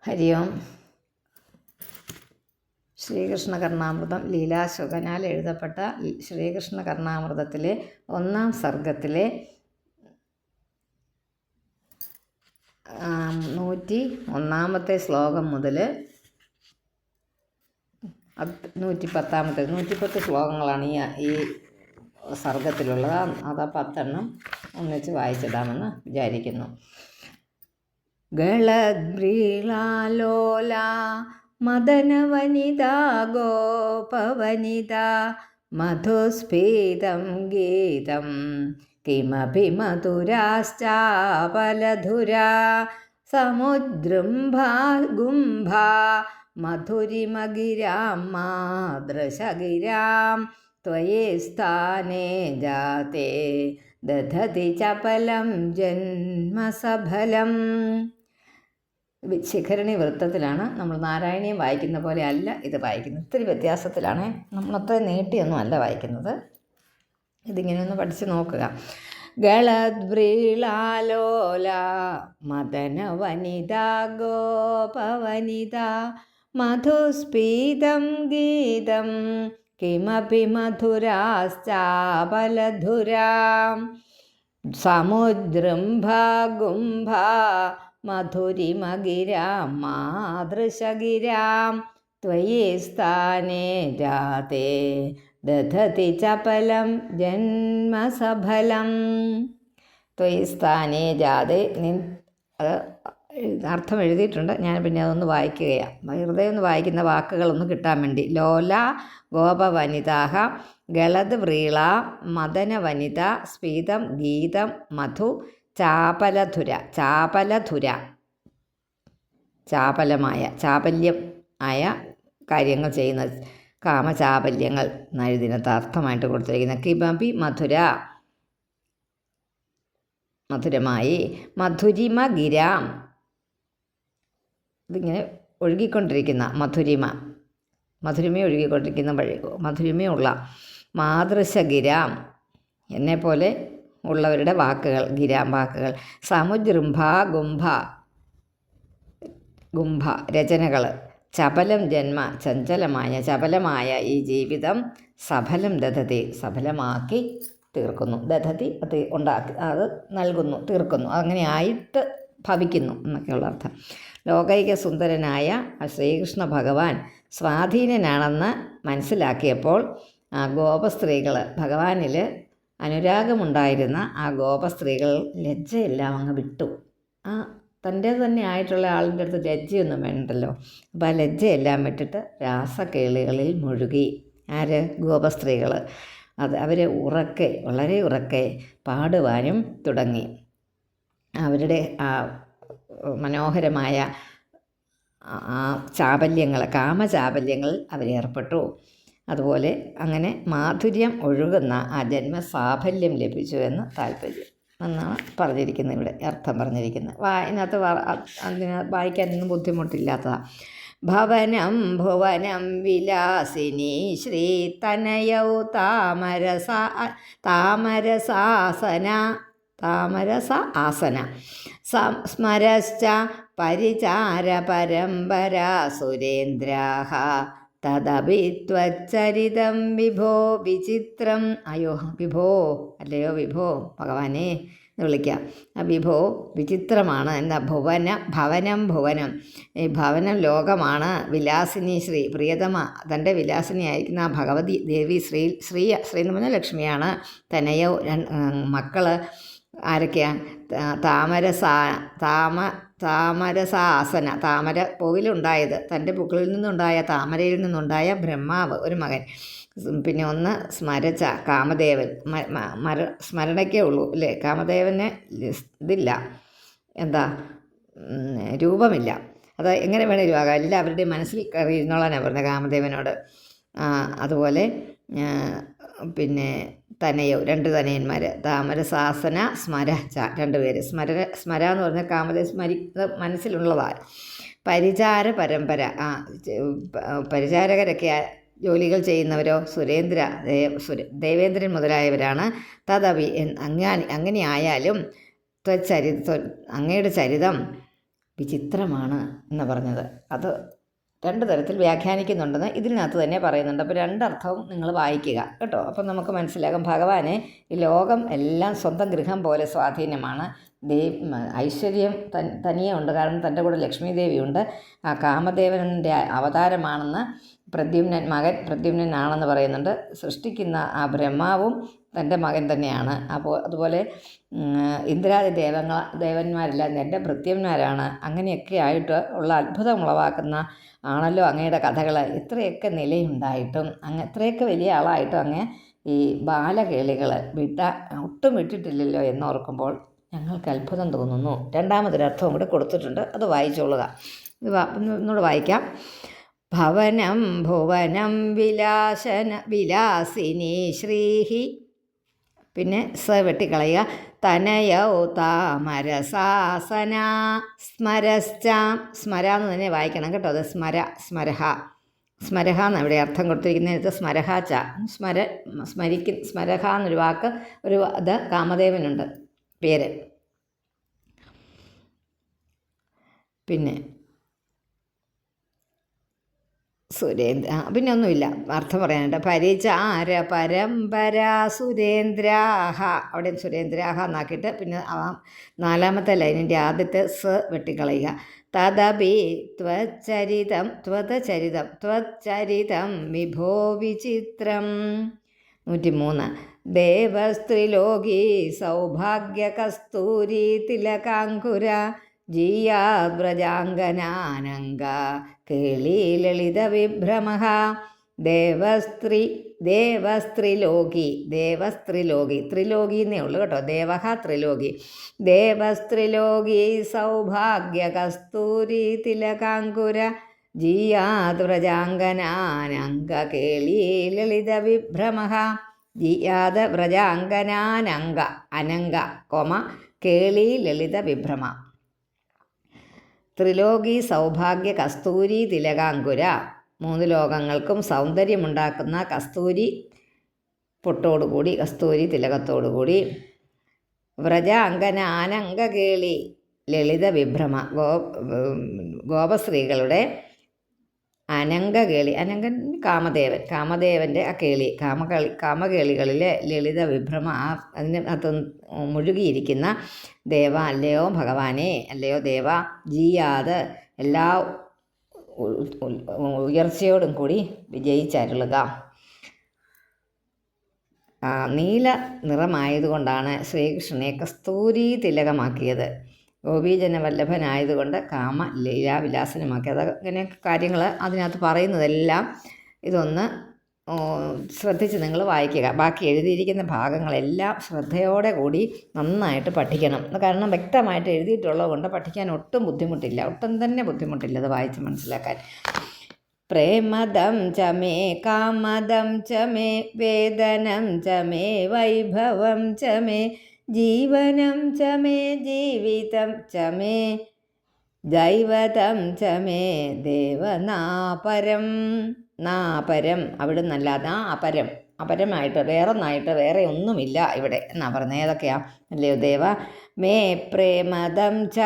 ഹരി ഓം. ശ്രീകൃഷ്ണ കർണാമൃതം ലീലാശുകനാൽ എഴുതപ്പെട്ട ശ്രീകൃഷ്ണ കർണാമൃതത്തിലെ 1-ാം സർഗത്തിലെ 101-ാമത്തെ ശ്ലോകം മുതൽ 110-ാമത്തെ 110 ശ്ലോകങ്ങളാണ് ഈ സർഗത്തിലുള്ളത്. അത് 10 എണ്ണം ഒന്നിച്ച് വായിച്ചിടാമെന്ന് വിചാരിക്കുന്നു. ഗളദ്ബ്രീളാലോല മദനവനിതാ ഗോപവനിതാ മധുസ്ഫീതം ഗീതം കിമപി മധുരാശ്ചാപലധുരാ സമുദ്രംഭാ ഗുംഭാ മധുരിമഗിരാം മാദൃശഗിരാം ത്വയി സ്ഥാനേ ജാതേ ദധതി ചപലം ജന്മസഫലം. ശിഖരണി വൃത്തത്തിലാണ്. നമ്മൾ നാരായണീയം വായിക്കുന്ന പോലെ അല്ല ഇത് വായിക്കുന്നത്. ഇത്തിരി വ്യത്യാസത്തിലാണ്. നമ്മളത്ര നീട്ടിയൊന്നും അല്ല വായിക്കുന്നത്. ഇതിങ്ങനെ ഒന്ന് പഠിച്ച് നോക്കുക. ഗളദ്ബ്രീളാലോല മദന വനിതാ ഗോപവനിതാ മധുസ്ഫീതം ഗീതം കിമപി മധുരാശ്ചാപലധുരാം സമുദ്രംഭാ ഗുംഭാ മധുരിമഗിരാം മാദൃശഗിരാം ത്വയി സ്ഥാനേ ജാതേ ദധതി ചപലം ജന്മസഫലം. ത്വയി സ്ഥാനേ ജാതേ അത് അർത്ഥം എഴുതിയിട്ടുണ്ട്. ഞാൻ പിന്നെ അതൊന്ന് വായിക്കുകയാണ്. വെറുതെ ഒന്ന് വായിക്കുന്ന വാക്കുകളൊന്ന് കിട്ടാൻ വേണ്ടി. ലോല ഗോപവനിതാഹ ഗളത് വ്രീള മദനവനിത സ്ഫീതം ഗീതം മധു ചാപലധുര ചാപലമായ ചാപല്യം ആയ കാര്യങ്ങൾ ചെയ്യുന്ന കാമചാപല്യങ്ങൾ എന്നതിനകത്ത് അർത്ഥമായിട്ട് കൊടുത്തിരിക്കുന്ന കിമപി മധുരമായി മധുരിമ ഗിരാം ഇതിങ്ങനെ ഒഴുകിക്കൊണ്ടിരിക്കുന്ന മധുരിമ ഒഴുകിക്കൊണ്ടിരിക്കുന്ന വഴി മധുരിമയുള്ള മാതൃശഗിരാം എന്നെപ്പോലെ ഉള്ളവരുടെ വാക്കുകൾ ഗിരാം വാക്കുകൾ സമുജൃംഭ ഗുംഭ രചനകൾ ചപലം ജന്മ ചപലമായ ഈ ജീവിതം സഫലം ദധതി സഫലമാക്കി തീർക്കുന്നു. ദധതി അത് ഉണ്ടാക്കി അത് നൽകുന്നു തീർക്കുന്നു അങ്ങനെ ആയിട്ട് ഭവിക്കുന്നു എന്നൊക്കെയുള്ള അർത്ഥം. ലോകൈക സുന്ദരനായ ശ്രീകൃഷ്ണ ഭഗവാൻ സ്വാധീനനാണെന്ന് മനസ്സിലാക്കിയപ്പോൾ ആ ഗോപസ്ത്രീകൾ ഭഗവാനിൽ അനുരാഗമുണ്ടായിരുന്ന ആ ഗോപസ്ത്രീകൾ ലജ്ജയെല്ലാം അങ്ങ് വിട്ടു. ആ തൻ്റെ തന്നെ ആയിട്ടുള്ള ആളിൻ്റെ അടുത്ത് ലജ്ജയൊന്നും വേണ്ടല്ലോ. അപ്പോൾ ആ ലജ്ജയെല്ലാം വിട്ടിട്ട് രാസക്കേളികളിൽ മുഴുകി. ആര്? ഗോപസ്ത്രീകൾ. അവരെ വളരെ ഉറക്കെ പാടുവാനും തുടങ്ങി. അവരുടെ ആ മനോഹരമായ ആ ചാപല്യങ്ങൾ കാമചാപല്യങ്ങൾ അവരേർപ്പെട്ടു. അതുപോലെ അങ്ങനെ മാധുര്യം ഒഴുകുന്ന ആ ജന്മസാഫല്യം ലഭിച്ചു എന്ന് താല്പര്യം എന്നാണ് പറഞ്ഞിരിക്കുന്നത്. ഇവിടെ അർത്ഥം പറഞ്ഞിരിക്കുന്നത്. ഇതിനകത്ത് അതിന് വായിക്കാനൊന്നും ബുദ്ധിമുട്ടില്ലാത്തതാണ്. ഭവനം ഭുവനം വിലാസിനി ശ്രീ തനയൗ താമരസ ആസന സ്മരശ്ച പരിചാര പരമ്പരാ സുരേന്ദ്രാഹ തദപി ത്വച്ചരിതം വിഭോ വിചിത്രം. അല്ലയോ വിഭോ ഭഗവാനെ എന്ന് വിളിക്കാം. ആ വിഭോ വിചിത്രമാണ്. എന്താ? ഭവനം ഈ ഭവനം ലോകമാണ്. വിലാസിനി ശ്രീ പ്രിയതമ തൻ്റെ വിലാസിനിയായിരിക്കുന്ന ആ ഭഗവതി ദേവി ശ്രീ എന്ന് പറഞ്ഞാൽ ലക്ഷ്മിയാണ്. തനയോ മക്കൾ ആരൊക്കെയാണ്? താമരസാസന താമര പൂവിലുണ്ടായത് തൻ്റെ പൂക്കളിൽ നിന്നുണ്ടായ താമരയിൽ നിന്നുണ്ടായ ബ്രഹ്മാവ് ഒരു മകൻ. പിന്നെ ഒന്ന് സ്മരച്ച കാമദേവൻ. സ്മരണയ്ക്കേ ഉള്ളൂ അല്ലേ? കാമദേവന് ഇതില്ല, എന്താ രൂപമില്ല. അത് എങ്ങനെ വേണേലും ആകാം. എല്ലാവരുടെയും മനസ്സിൽ കയറിയിരുന്നോളാനാണ് പറഞ്ഞത് കാമദേവനോട്. അതുപോലെ പിന്നെ തനയോ 2 തനയന്മാർ താമരസാസന സ്മരച്ച 2 പേര്. സ്മര എന്ന് പറഞ്ഞാൽ കാമദേവ മനസ്സിലുള്ളതാണ്. പരിചാര പരമ്പര പരിചാരകരൊക്കെ ജോലികൾ ചെയ്യുന്നവരോ ദേവേന്ദ്രൻ മുതലായവരാണ്. അങ്ങനെയായാലും അങ്ങയുടെ ചരിതം വിചിത്രമാണ് എന്ന് പറഞ്ഞത്. അത് രണ്ട് തരത്തിൽ വ്യാഖ്യാനിക്കുന്നുണ്ടെന്ന് ഇതിനകത്ത് തന്നെ പറയുന്നുണ്ട്. അപ്പോൾ രണ്ടർത്ഥവും നിങ്ങൾ വായിക്കുക കേട്ടോ. അപ്പം നമുക്ക് മനസ്സിലാകും ഭഗവാനെ ഈ ലോകം എല്ലാം സ്വന്തം ഗൃഹം പോലെ സ്വാധീനമാണ്. ഐശ്വര്യം തനിയെ ഉണ്ട്, കാരണം തൻ്റെ കൂടെ ലക്ഷ്മി ദേവിയുണ്ട്. ആ കാമദേവൻ്റെ അവതാരമാണെന്ന് മകൻ പ്രദ്യുമ്നനാണെന്ന് പറയുന്നുണ്ട്. സൃഷ്ടിക്കുന്ന ആ ബ്രഹ്മാവും തൻ്റെ മകൻ തന്നെയാണ്. അപ്പോൾ അതുപോലെ ഇന്ദ്രാദി ദേവന്മാരെല്ലാം എൻ്റെ ഭൃത്യന്മാരാണ്. അങ്ങനെയൊക്കെ ആയിട്ട് ഉള്ള അത്ഭുതം ഉളവാക്കുന്ന ആണല്ലോ അങ്ങയുടെ കഥകൾ. ഇത്രയൊക്കെ നിലയുണ്ടായിട്ടും ഇത്രയൊക്കെ വലിയ ആളായിട്ടും അങ്ങ് ഈ ബാലകേളികൾ ഒട്ടും വിട്ടിട്ടില്ലല്ലോ എന്നോർക്കുമ്പോൾ ഞങ്ങൾക്ക് അത്ഭുതം തോന്നുന്നു. രണ്ടാമതൊരർത്ഥവും കൂടെ കൊടുത്തിട്ടുണ്ട്, അത് വായിച്ചോളുക. ഇത് ഒന്നുകൂടെ വായിക്കാം. ഭവനം ഭുവനം വിലാസിനി ശ്രീഹി, പിന്നെ വെട്ടിക്കളയുക. തനയൗ താമരസാസന സ്മരശ്ചാം, സ്മര എന്ന് തന്നെ വായിക്കണം കേട്ടോ. അത് സ്മരഹ എന്ന് ഇവിടെ അർത്ഥം കൊടുത്തിരിക്കുന്നതിനകത്ത് സ്മരഹാച്ച സ്മരഹ എന്നൊരു വാക്ക്, ഇത് കാമദേവനുണ്ട് പേര്. പിന്നെ പിന്നെ ഒന്നുമില്ല, അർത്ഥം പറയാനുണ്ട്. പരിചാര പരമ്പര സുരേന്ദ്രാഹ, അവിടെ സുരേന്ദ്രാഹ എന്നാക്കിയിട്ട് പിന്നെ നാലാമത്തെ ലൈനിൻ്റെ ആദ്യത്തെ വെട്ടിക്കളയുക. തദപി ത്വച്ചരിതം വിഭോ വിചിത്രം. 103. ദേവസ്ത്രീലോകി സൗഭാഗ്യ കസ്തൂരി തിലകാങ്കുര ജീയാദ്വ്രജാംഗനാനംഗ കേളി ലളിത വിഭ്രമഃ. ദേവസ്ത്രീലോകി ത്രിലോകി എന്നേ ഉള്ളൂ കേട്ടോ. ദേവഹ ത്രിലോകി. ദേവസ്ത്രീലോകി സൗഭാഗ്യ കസ്തൂരി തിലകാങ്കുര ജീയാദ്വ്രജാംഗനാനംഗ കേളി ലളിത വിഭ്രമഃ. ജീയാദ്വ്രജാംഗനാനംഗ അനംഗ കേളി ലളിത വിഭ്രമ. ത്രിലോകി സൗഭാഗ്യ കസ്തൂരി തിലകാങ്കുര, 3 ലോകങ്ങൾക്കും സൗന്ദര്യമുണ്ടാക്കുന്ന കസ്തൂരി പൊട്ടോടുകൂടി, കസ്തൂരി തിലകത്തോടുകൂടി. വ്രജാംഗന ആനംഗകേളി ലളിത വിഭ്രമ, ഗോപസ്ത്രീകളുടെ അനംഗകേളി, അനംഗൻ കാമദേവൻ്റെ ആ കേളി, കാമകേളികളിലെ ലളിത വിഭ്രമ, അതിനകത്ത് മുഴുകിയിരിക്കുന്ന ദേവ അല്ലയോ ഭഗവാനെ, അല്ലയോ ദേവ. ജീയാത് എല്ലാ ഉയർച്ചയോടും കൂടി വിജയിച്ചരുളുക. നീല നിറമായതുകൊണ്ടാണ് ശ്രീകൃഷ്ണനെ കസ്തൂരി തിലകമാക്കിയത്. ഗോപീജനവല്ലഭനായതുകൊണ്ട് ലീലാവിലാസനമാക്കിയത്. അങ്ങനെ കാര്യങ്ങൾ അതിനകത്ത് പറയുന്നതെല്ലാം ഇതൊന്ന് ശ്രദ്ധിച്ച് നിങ്ങൾ വായിക്കുക. ബാക്കി എഴുതിയിരിക്കുന്ന ഭാഗങ്ങളെല്ലാം ശ്രദ്ധയോടെ കൂടി നന്നായിട്ട് പഠിക്കണം. കാരണം വ്യക്തമായിട്ട് എഴുതിയിട്ടുള്ളത് കൊണ്ട് പഠിക്കാൻ ഒട്ടും തന്നെ ബുദ്ധിമുട്ടില്ല അത് വായിച്ച് മനസ്സിലാക്കാൻ. പ്രേമദം ച മേ കാമദം ച മേ വേദനം ച മേ വൈഭവം ച മേ ജീവനം ച മേ ജീവിതം ച മേ ദൈവതം ച മേ ദേവനാപരം. നാപരം അവിടെ നല്ലാതെ അപരമായിട്ട് വേറെ ഒന്നുമില്ല ഇവിടെ എന്നാ പറയുന്നത്. ഏതൊക്കെയാ അല്ലയോ ദേവ. മേ പ്രേമദം ച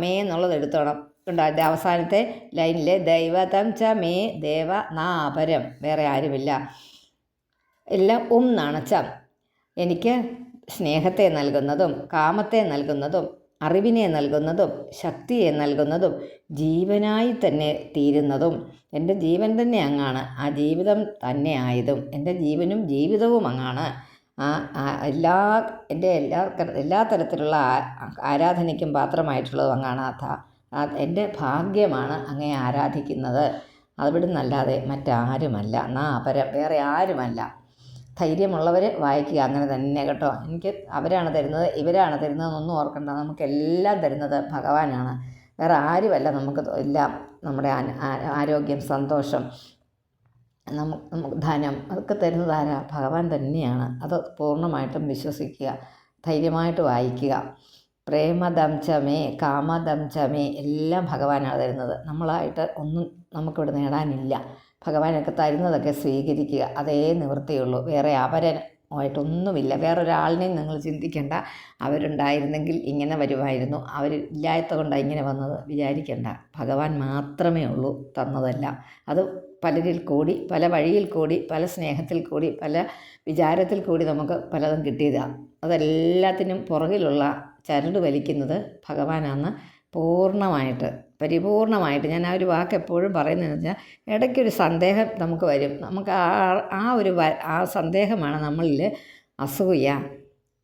മേ എന്നുള്ളത് എടുത്തോണം. അതിൻ്റെ അവസാനത്തെ ലൈനിൽ ദൈവതം ച മേ ദേവ നാപരം, വേറെ ആരുമില്ല. എല്ലാം എന്നാണ് ചം. എനിക്ക് സ്നേഹത്തെ നൽകുന്നതും കാമത്തെ നൽകുന്നതും അറിവിനെ നൽകുന്നതും ശക്തിയെ നൽകുന്നതും ജീവനായി തന്നെ തീരുന്നതും എൻ്റെ ജീവൻ തന്നെ അങ്ങാണ്. ആ ജീവിതം തന്നെ ആയതും എൻ്റെ ജീവനും ജീവിതവും അങ്ങാണ്. എല്ലാ തരത്തിലുള്ള ആരാധനയ്ക്കും പാത്രമായിട്ടുള്ളതും അങ്ങാണ്. എൻ്റെ ഭാഗ്യമാണ് അങ്ങയെ ആരാധിക്കുന്നത്. അവിടെ നിന്നല്ലാതെ മറ്റാരുമല്ല. അപരം വേറെ ആരുമല്ല. ധൈര്യമുള്ളവർ വായിക്കുക. അങ്ങനെ തന്നെ കേട്ടോ. എനിക്ക് അവരാണ് തരുന്നത് ഇവരാണ് തരുന്നതെന്നൊന്നും ഓർക്കണ്ട. നമുക്കെല്ലാം തരുന്നത് ഭഗവാനാണ്, വേറെ ആരുമല്ല. നമുക്ക് എല്ലാം നമ്മുടെ ആരോഗ്യം, സന്തോഷം, നമുക്ക് ധനം അതൊക്കെ തരുന്നത് ആരാ? ഭഗവാൻ തന്നെയാണ്. അത് പൂർണ്ണമായിട്ടും വിശ്വസിക്കുക, ധൈര്യമായിട്ട് വായിക്കുക. പ്രേമദം ചമേ കാമദം ചമേ എല്ലാം ഭഗവാനാണ് തരുന്നത്. നമ്മളായിട്ട് ഒന്നും നമുക്കിവിടെ നേടാനില്ല. ഭഗവാനൊക്കെ തരുന്നതൊക്കെ സ്വീകരിക്കുക, അതേ നിവൃത്തിയുള്ളൂ. വേറെ ആയിട്ടൊന്നുമില്ല. വേറൊരാളിനെയും നിങ്ങൾ ചിന്തിക്കേണ്ട. അവരുണ്ടായിരുന്നെങ്കിൽ ഇങ്ങനെ വരുമായിരുന്നു, അവരില്ലാത്ത കൊണ്ടാണ് ഇങ്ങനെ വന്നത് വിചാരിക്കേണ്ട. ഭഗവാൻ മാത്രമേ ഉള്ളൂ തന്നതെല്ലാം. അത് പലരിൽ കൂടി, പല വഴിയിൽ കൂടി, പല സ്നേഹത്തിൽ കൂടി, പല വിചാരത്തിൽ കൂടി നമുക്ക് പലതും കിട്ടിയതാണ്. അതെല്ലാത്തിനും പുറകിലുള്ള ചരട് വലിക്കുന്നത് ഭഗവാനാണ്. പൂർണ്ണമായിട്ട്, പരിപൂർണമായിട്ട്. ഞാൻ ആ ഒരു വാക്ക് എപ്പോഴും പറയുന്നതെന്ന് വെച്ചാൽ, ഇടയ്ക്കൊരു സന്ദേഹം നമുക്ക് വരും. നമുക്ക് ആ സന്ദേഹമാണ് നമ്മളിൽ അസൂയ,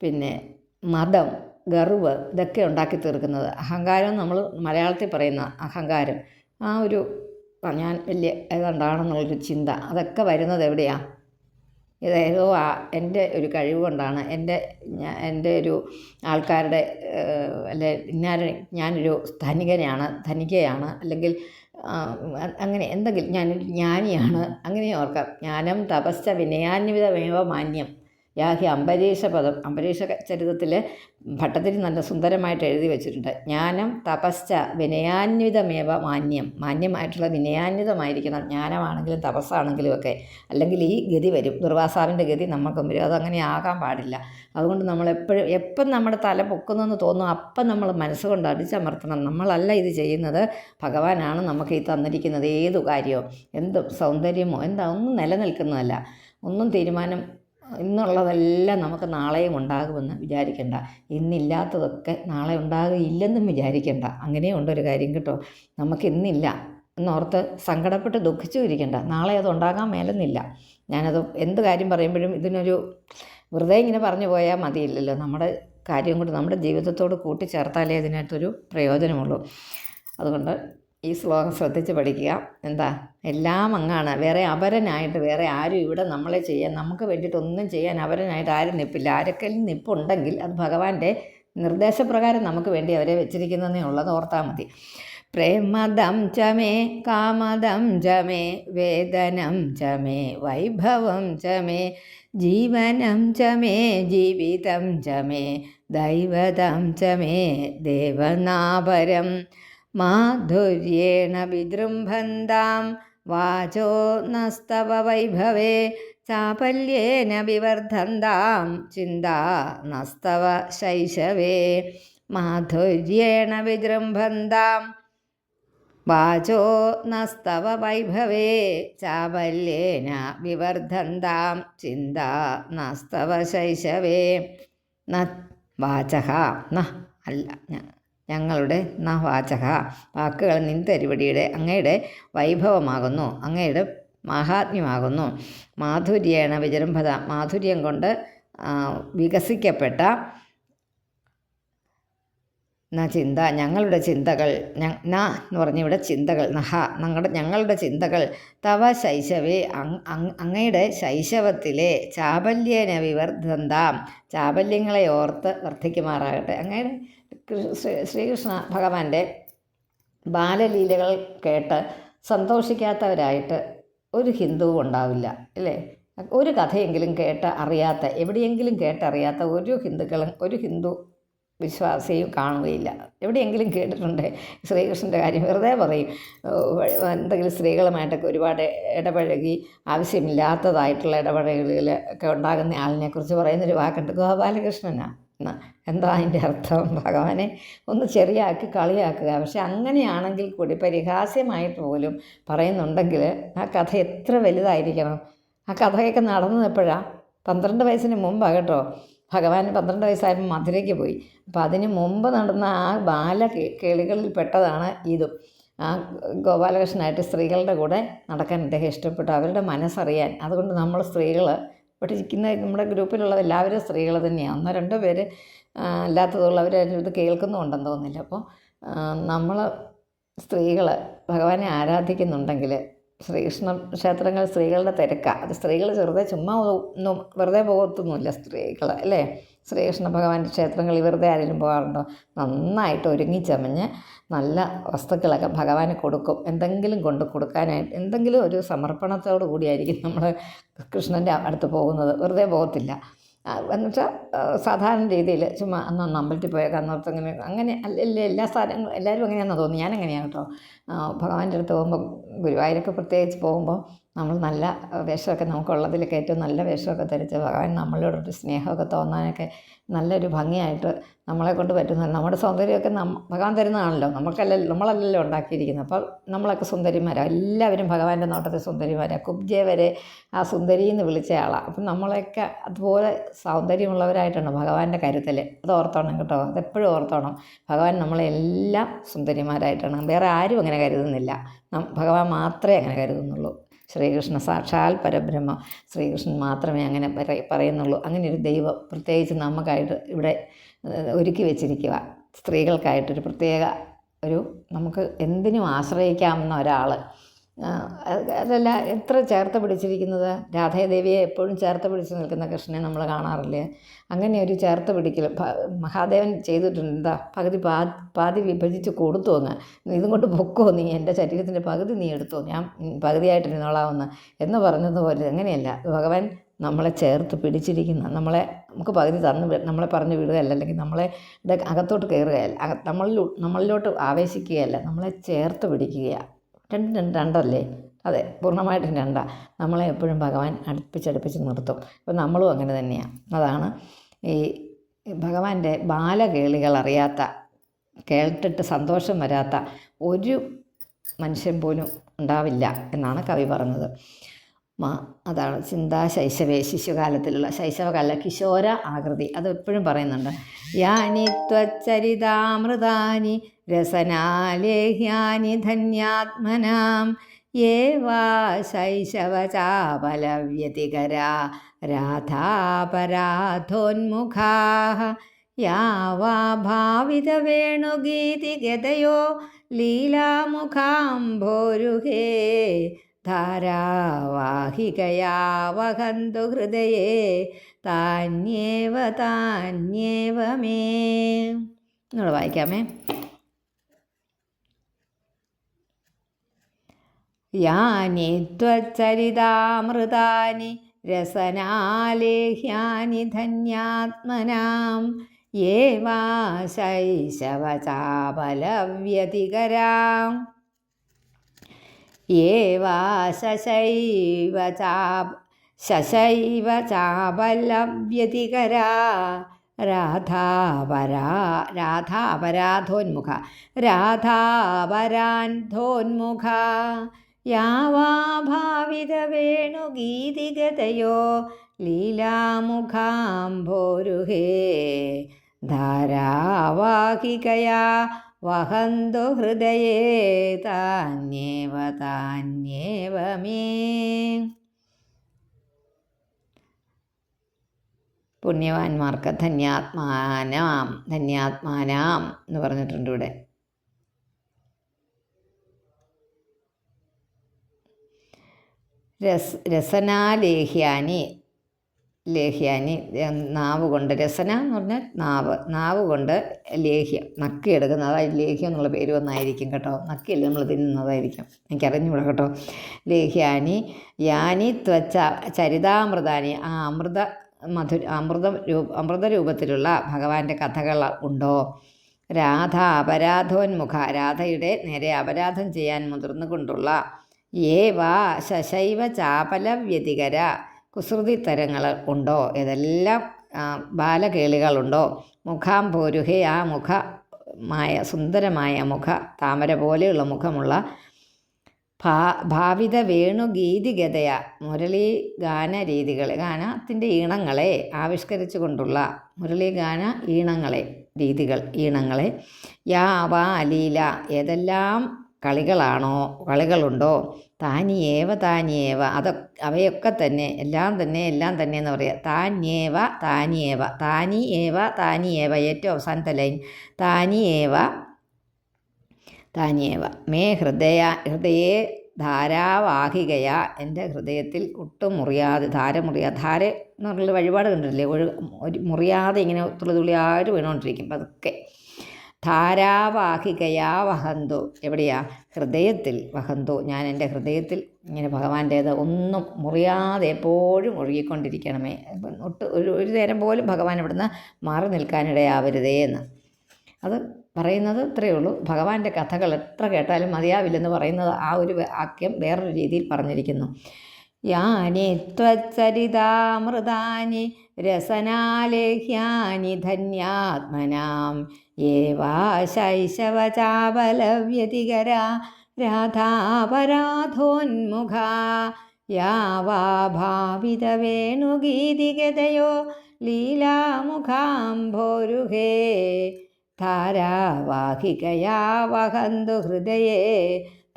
പിന്നെ മതം, ഗർവ്, ഇതൊക്കെ ഉണ്ടാക്കി തീർക്കുന്നത്. അഹങ്കാരം നമ്മൾ മലയാളത്തിൽ പറയുന്ന അഹങ്കാരം, ആ ഒരു ഞാൻ വലിയ ഏതാണ്ടാണെന്നുള്ളൊരു ചിന്ത, അതൊക്കെ വരുന്നത് എവിടെയാണ്? ഇതേതോ എൻ്റെ ഒരു കഴിവ് കൊണ്ടാണ്, എൻ്റെ ഒരു ആൾക്കാരുടെ അല്ലെ ഞാനൊരു ധനികയാണ്, അല്ലെങ്കിൽ അങ്ങനെ എന്തെങ്കിലും ഞാനൊരു ജ്ഞാനിയാണ്, അങ്ങനെ ഓർക്കാം. ജ്ഞാനം തപശ്ച വിനയാന്വിതമേവ മാന്യം യാഹി അംബരീഷ ചരിതത്തിൽ ഭട്ടതിരി നല്ല സുന്ദരമായിട്ട് എഴുതി വെച്ചിട്ടുണ്ട്. ജ്ഞാനം തപശ്ച വിനയാന്വിതമേവ മാന്യം. മാന്യമായിട്ടുള്ള വിനയാന്വിതമായിരിക്കണം ജ്ഞാനമാണെങ്കിലും തപസ്സാണെങ്കിലും ഒക്കെ. അല്ലെങ്കിൽ ഈ ഗതി വരും, ദുർവാസാവിൻ്റെ ഗതി നമുക്കും വരും. അതങ്ങനെ ആകാൻ പാടില്ല. അതുകൊണ്ട് എപ്പം നമ്മുടെ തല പൊക്കുന്നെന്ന് തോന്നും, അപ്പം നമ്മൾ മനസ്സുകൊണ്ട് അടിച്ചമർത്തണം. നമ്മളല്ല ഇത് ചെയ്യുന്നത്, ഭഗവാനാണ് നമുക്ക് ഈ തന്നിരിക്കുന്നത്. ഏതു കാര്യമോ, എന്തും സൗന്ദര്യമോ ഒന്നും നിലനിൽക്കുന്നതല്ല. ഒന്നും തീരുമാനം ഇന്നുള്ളതെല്ലാം നമുക്ക് നാളെയും ഉണ്ടാകുമെന്ന് വിചാരിക്കേണ്ട. ഇന്നില്ലാത്തതൊക്കെ നാളെ ഉണ്ടാകുകയില്ലെന്നും വിചാരിക്കേണ്ട. അങ്ങനെയുണ്ടൊരു കാര്യം കേട്ടോ. നമുക്കിന്നില്ല എന്നോർത്ത് സങ്കടപ്പെട്ട് ദുഃഖിച്ചു ഇരിക്കേണ്ട. നാളെ അത് ഉണ്ടാകാൻ മേലെന്നില്ല. ഞാനത് എന്ത് കാര്യം പറയുമ്പോഴും ഇതിനൊരു വെറുതെ ഇങ്ങനെ പറഞ്ഞു പോയാൽ മതിയില്ലല്ലോ. നമ്മുടെ കാര്യം കൊണ്ട് നമ്മുടെ ജീവിതത്തോട് കൂട്ടിച്ചേർത്താലേ ഇതിനകത്തൊരു പ്രയോജനമുള്ളൂ. അതുകൊണ്ട് ഈ ശ്ലോകം ശ്രദ്ധിച്ച് പഠിക്കുക. എന്താ, എല്ലാം അങ്ങാണ്. വേറെ അപരനായിട്ട് വേറെ ആരും ഇവിടെ നമ്മളെ നമുക്ക് വേണ്ടിയിട്ടൊന്നും ചെയ്യാൻ അപരനായിട്ട് ആരും നിൽപ്പില്ല. ആരൊക്കെയും നിൽപ്പുണ്ടെങ്കിൽ അത് ഭഗവാന്റെ നിർദ്ദേശപ്രകാരം നമുക്ക് വേണ്ടി അവരെ വെച്ചിരിക്കുന്നതേ ഉള്ളത് ഓർത്താൽ മതി. പ്രേമദം ച മേ കാമദം ച മേ വേദനം ച മേ വൈഭവം ച മേ ജീവനം ച മേ ജീവിതം ച മേ ദൈവതം ച മേ ദേവനാപരം മാധുര്യേണ വിജൃംഭന്താം വാചോ നസ്തവ വൈഭവേ ചാപല്യേന വിവർദ്ധന്താം ചിന്താ നസ്തവ ശൈശവേ. മാധുര്യേണ വിജൃംഭന്താം വാചോ നസ്തവ വൈഭവേ ചാപല്യേന വിവർദ്ധന്താം ചിന്താ നസ്തവ ശൈശവേ. വാചക അല്ല ഞങ്ങളുടെ വാചക വാക്കുകൾ നിൻ തിരുവടിയുടെ അങ്ങയുടെ വൈഭവമാകുന്നു, അങ്ങയുടെ മഹാത്മ്യമാകുന്നു. മാധുര്യേണ വിജൃംഭത മാധുര്യം കൊണ്ട് വികസിക്കപ്പെട്ട ചിന്ത ഞങ്ങളുടെ ചിന്തകൾ എന്ന് പറഞ്ഞ ഇവിടെ ചിന്തകൾ ഞങ്ങളുടെ ചിന്തകൾ തവ ശൈശവേ അങ്ങയുടെ ശൈശവത്തിലെ ചാബല്യേന വിവർദ്ധന്താം ചാബല്യങ്ങളെ ഓർത്ത് വർദ്ധിക്കുമാറാകട്ടെ. അങ്ങയുടെ ശ്രീകൃഷ്ണ ഭഗവാന്റെ ബാലലീലകൾ കേട്ട് സന്തോഷിക്കാത്തവരായിട്ട് ഒരു ഹിന്ദുവും ഉണ്ടാവില്ല അല്ലേ? ഒരു കഥയെങ്കിലും എവിടെയെങ്കിലും കേട്ടറിയാത്ത ഒരു ഹിന്ദു വിശ്വാസിയും കാണുകയില്ല. എവിടെയെങ്കിലും കേട്ടിട്ടുണ്ട് ശ്രീകൃഷ്ണൻ്റെ കാര്യം. വെറുതെ പറയും, എന്തെങ്കിലും സ്ത്രീകളുമായിട്ടൊക്കെ ഒരുപാട് ഇടപഴകി ആവശ്യമില്ലാത്തതായിട്ടുള്ള ഇടപെടലുകളൊക്കെ ഉണ്ടാകുന്ന ആളിനെക്കുറിച്ച് പറയുന്നൊരു വാക്കുണ്ട്, ഗോപാലകൃഷ്ണനാണ്. എന്താ അതിൻ്റെ അർത്ഥം? ഭഗവാനെ ഒന്ന് ചെറിയാക്കി കളിയാക്കുക. പക്ഷെ അങ്ങനെയാണെങ്കിൽ കൂടി പരിഹാസ്യമായിട്ട് പോലും പറയുന്നുണ്ടെങ്കിൽ ആ കഥ എത്ര വലുതായിരിക്കണം. ആ കഥയൊക്കെ നടന്നത് എപ്പോഴാണ്? 12 വയസ്സിന് മുമ്പാണ് കേട്ടോ. ഭഗവാൻ 12 വയസ്സായപ്പോൾ മധുരയ്ക്ക് പോയി. അപ്പോൾ അതിന് മുമ്പ് നടന്ന ആ കേളികളിൽ പെട്ടതാണ് ഇതും. ആ ഗോപാലകൃഷ്ണനായിട്ട് സ്ത്രീകളുടെ കൂടെ നടക്കാൻ അദ്ദേഹം ഇഷ്ടപ്പെട്ടു, അവരുടെ മനസ്സറിയാൻ. അതുകൊണ്ട് നമ്മൾ സ്ത്രീകൾ ഇവിടെ ഇരിക്കുന്ന നമ്മുടെ ഗ്രൂപ്പിലുള്ള എല്ലാവരും സ്ത്രീകൾ തന്നെയാണ്. 1-2 പേര് അല്ലാത്തതുള്ളവർ ഇത് കേൾക്കുന്നുണ്ടെന്ന് തോന്നുന്നില്ല. അപ്പോൾ നമ്മൾ സ്ത്രീകൾ ഭഗവാനെ ആരാധിക്കുന്നുണ്ടെങ്കിൽ, ശ്രീകൃഷ്ണ ക്ഷേത്രങ്ങൾ സ്ത്രീകളുടെ തിരക്കാണ്. അത് സ്ത്രീകൾ ചുമ്മാ ഒന്നും വെറുതെ പോകത്തൊന്നുമില്ല സ്ത്രീകൾ അല്ലേ? ശ്രീകൃഷ്ണ ഭഗവാന്റെ ക്ഷേത്രങ്ങളിൽ വെറുതെ ആരെങ്കിലും പോകാറുണ്ടോ? നന്നായിട്ട് ഒരുങ്ങിച്ചമഞ്ഞ് നല്ല വസ്തുക്കളൊക്കെ ഭഗവാന് കൊടുക്കും. എന്തെങ്കിലും കൊണ്ട് കൊടുക്കാനായിട്ട്, എന്തെങ്കിലും ഒരു സമർപ്പണത്തോടു കൂടിയായിരിക്കും നമ്മൾ കൃഷ്ണൻ്റെ അടുത്ത് പോകുന്നത്. വെറുതെ പോകത്തില്ല. എന്നുവെച്ചാൽ സാധാരണ രീതിയിൽ ചുമ്മാ അന്ന് അമ്പലത്തിൽ പോയേക്കാം അന്നോർത്തങ്ങനെ അങ്ങനെ അല്ല. എല്ലാ സ്ഥലങ്ങളും എല്ലാവരും അങ്ങനെയാണെന്ന് തോന്നുന്നു. ഞാനങ്ങനെയാണ് കേട്ടോ. ഭഗവാന്റെ അടുത്ത് പോകുമ്പോൾ, ഗുരുവായൂരൊക്കെ പ്രത്യേകിച്ച് പോകുമ്പോൾ നമ്മൾ നല്ല വേഷമൊക്കെ നമുക്കുള്ളതിലൊക്കെ ഏറ്റവും നല്ല വേഷമൊക്കെ ധരിച്ച് ഭഗവാൻ നമ്മളോടൊരു സ്നേഹമൊക്കെ തോന്നാനൊക്കെ നല്ലൊരു ഭംഗിയായിട്ട് നമ്മളെ കൊണ്ട് പറ്റുന്ന നമ്മുടെ സൗന്ദര്യമൊക്കെ ഭഗവാൻ തരുന്നതാണല്ലോ, നമ്മളല്ലല്ലോ ഉണ്ടാക്കിയിരിക്കുന്നത്. അപ്പോൾ നമ്മളൊക്കെ സുന്ദരിമാരാണ്, എല്ലാവരും ഭഗവാന്റെ നോട്ടത്തിൽ സുന്ദരിമാരാണ്. കുബ്ജെ വരെ ആ സുന്ദരി എന്ന് വിളിച്ച ആളാണ്. അപ്പം നമ്മളെയൊക്കെ അതുപോലെ സൗന്ദര്യമുള്ളവരായിട്ടാണ് ഭഗവാന്റെ കരുതൽ. അത് ഓർത്തോണം കേട്ടോ, അതെപ്പോഴും ഓർത്തോണം. ഭഗവാൻ നമ്മളെല്ലാം സുന്ദരിമാരായിട്ടാണ്, വേറെ ആരും അങ്ങനെ കരുതുന്നില്ല, ഭഗവാൻ മാത്രമേ അങ്ങനെ കരുതുന്നുള്ളൂ. ശ്രീകൃഷ്ണ സാക്ഷാൽ പരബ്രഹ്മ ശ്രീകൃഷ്ണൻ മാത്രമേ അങ്ങനെ പറയുന്നുള്ളൂ. അങ്ങനെ ഒരു ദൈവം പ്രത്യേകിച്ച് നമുക്കായിട്ട് ഇവിടെ ഒരുക്കി വെച്ചിരിക്കുക, സ്ത്രീകൾക്കായിട്ടൊരു പ്രത്യേക നമുക്ക് എന്തിനും ആശ്രയിക്കാവുന്ന ഒരാൾ. അതല്ല എത്ര ചേർത്ത് പിടിച്ചിരിക്കുന്നത്, രാധാദേവിയെ എപ്പോഴും ചേർത്ത് പിടിച്ച് നിൽക്കുന്ന കൃഷ്ണനെ നമ്മൾ കാണാറില്ലേ? അങ്ങനെ ഒരു ചേർത്ത് പിടിക്കൽ മഹാദേവൻ ചെയ്തിട്ടുണ്ട്. എന്താ, പാതി വിഭജിച്ച് കൊടുത്തു അങ്ങ്, ഇതും കൊണ്ട് പൊക്കോ, നീ എൻ്റെ ശരീരത്തിൻ്റെ പകുതി നീ എടുത്തോ, ഞാൻ പകുതിയായിട്ടിരുന്നോളാമെന്ന് എന്ന് പറഞ്ഞതുപോലെ. അങ്ങനെയല്ല, ഭഗവാൻ നമ്മളെ ചേർത്ത് പിടിച്ചിരിക്കുന്ന, നമുക്ക് പകുതി നമ്മളെ പറഞ്ഞു വിടുകയല്ല, അല്ലെങ്കിൽ നമ്മളെ അകത്തോട്ട് കയറുകയല്ല, നമ്മളിലോട്ട് ആവേശിക്കുകയല്ല, നമ്മളെ ചേർത്ത് പിടിക്കുകയാണ്. രണ്ടല്ലേ? അതെ, പൂർണ്ണമായിട്ടും രണ്ടാണ്. നമ്മളെ എപ്പോഴും ഭഗവാൻ അടുപ്പിച്ചടുപ്പിച്ച് നിർത്തും. അപ്പോൾ നമ്മളും അങ്ങനെ തന്നെയാണ്. അതാണ് ഈ ഭഗവാന്റെ ബാലകേളികൾ അറിയാത്ത, കേട്ടിട്ട് സന്തോഷം വരാത്ത ഒരു മനുഷ്യൻ പോലും ഉണ്ടാവില്ല എന്നാണ് കവി പറഞ്ഞത്. അതാണ് ചിന്താശൈശവേ, ശിശുകാലത്തിലുള്ള ശൈശവകാല കിശോര ആകൃതി. അത് എപ്പോഴും പറയുന്നുണ്ട്. യാനി ത്വച്ചരിതാമൃതാനി രസനാലേഹ്യാനി ധന്യാത്മനാം യേവാ ശൈശവചാപലവ്യതികരാ രാധാപരാധോന്മുഖാഃ യാവാ ഭാവിതവേണുഗീതിഗതയോ ലീലാമുഖാംഭോരുഹേ ധാരാവാഹികയാ വഹന്തു ഹൃദയേ താന്യേവ മേ. നിങ്ങൾ വായിക്കാമേ. യാനി ത്വച്ചരിതാമൃതാനി രസനാലേഹ്യാനി ധന്യാത്മനാം യേവാ ശൈശവചാപലവ്യതികരാം യേവാ ശശൈവ ചാപലവ്യതികരാ രാധാപരാധോന്മുഖ യാവാ ഭാവിതവേണുഗീതിഗതയോ ലീലാമുഖാംഭോരുഹേ ധാരാവാഹികയാ വഹന്തു ഹൃദയേ താന്യേവ മേ. പുണ്യവാന്മാർക്ക് ധന്യാത്മാനാം എന്ന് പറഞ്ഞിട്ടുണ്ട് ഇവിടെ. രസനാലേഹ്യാനി നാവ് കൊണ്ട്, രസന എന്ന് പറഞ്ഞാൽ നാവ് കൊണ്ട് ലേഹ്യം നക്കിയെടുക്കുന്നത്, അതായത് ലേഹ്യം എന്നുള്ള പേര് വന്നായിരിക്കും കേട്ടോ. നക്കിയല്ലേ നമ്മൾ തിന്നുന്നതായിരിക്കും, എനിക്കറിഞ്ഞുകൂടാ കേട്ടോ. ലേഹ്യാനി യാനി ത്വച്ച ചരിതാമൃതാനി, ആ അമൃത രൂപത്തിലുള്ള ഭഗവാന്റെ കഥകൾ ഉണ്ടോ? രാധ അപരാധോന്മുഖ, രാധയുടെ നേരെ അപരാധം ചെയ്യാൻ മുതിർന്നുകൊണ്ടുള്ള വാ ശശൈവ ചാപലവ്യതികര, കുസൃതിത്തരങ്ങൾ ഉണ്ടോ? ഇതെല്ലാം ബാലകേളികളുണ്ടോ? മുഖാംഭോരുഹേ, ആ സുന്ദരമായ താമര പോലെയുള്ള മുഖമുള്ള ഭാവിത വേണുഗീതിഗതയ, മുരളീ ഗാന രീതികളെ, ഗാനത്തിൻ്റെ ഈണങ്ങളെ ആവിഷ്കരിച്ചു കൊണ്ടുള്ള മുരളീഗാന ഈണങ്ങളെ യാവാ ലീല, ഏതെല്ലാം കളികളുണ്ടോ? താനിയേവ അവയൊക്കെ തന്നെ, എല്ലാം തന്നെ എന്ന് പറയുക. താനിയേവ ഏറ്റവും അവസാനത്തെ ലൈൻ, താനിയേവ മേ ഹൃദയേ ധാരാവാഹികയ, എൻ്റെ ഹൃദയത്തിൽ ഒട്ടും മുറിയാതെ, ധാര എന്ന് പറഞ്ഞാൽ വഴിപാട് കണ്ടിട്ടില്ലേ, മുറിയാതെ ഇങ്ങനെ തുള്ളിയായിട്ട് വീണുകൊണ്ടിരിക്കും അതൊക്കെ. ധാരാവാഹികയാ വഹന്തു, എവിടെയാ? ഹൃദയത്തിൽ. വഹന്തു, ഞാൻ എൻ്റെ ഹൃദയത്തിൽ ഇങ്ങനെ ഭഗവാന്റേത് ഒന്നും മുറിയാതെ എപ്പോഴും ഒഴുകിക്കൊണ്ടിരിക്കണമേ. ഒരു നേരം പോലും ഭഗവാൻ ഇവിടുന്ന് മാറി നിൽക്കാനിടയാവരുതേ എന്ന്. അത് പറയുന്നത് ഇത്രയേ ഉള്ളൂ. ഭഗവാന്റെ കഥകൾ എത്ര കേട്ടാലും മതിയാവില്ലെന്ന് പറയുന്നത് ആ ഒരു വാക്യം വേറൊരു രീതിയിൽ പറഞ്ഞിരിക്കുന്നു. യാനി ത്വച്ചരിതാമൃതാനി രസനാലേഹ്യാനി ധന്യാത്മനാം യേവാ ശൈശവചാബലവ്യതികരാ രാധാപരാധോന്മുഖാ യാവാ ഭാവിതവേണുഗീതികതയോ ലീലാമുഖാംഭോരുഹേ ധാരാവാഹികയാ വഹന്തു ഹൃദയേ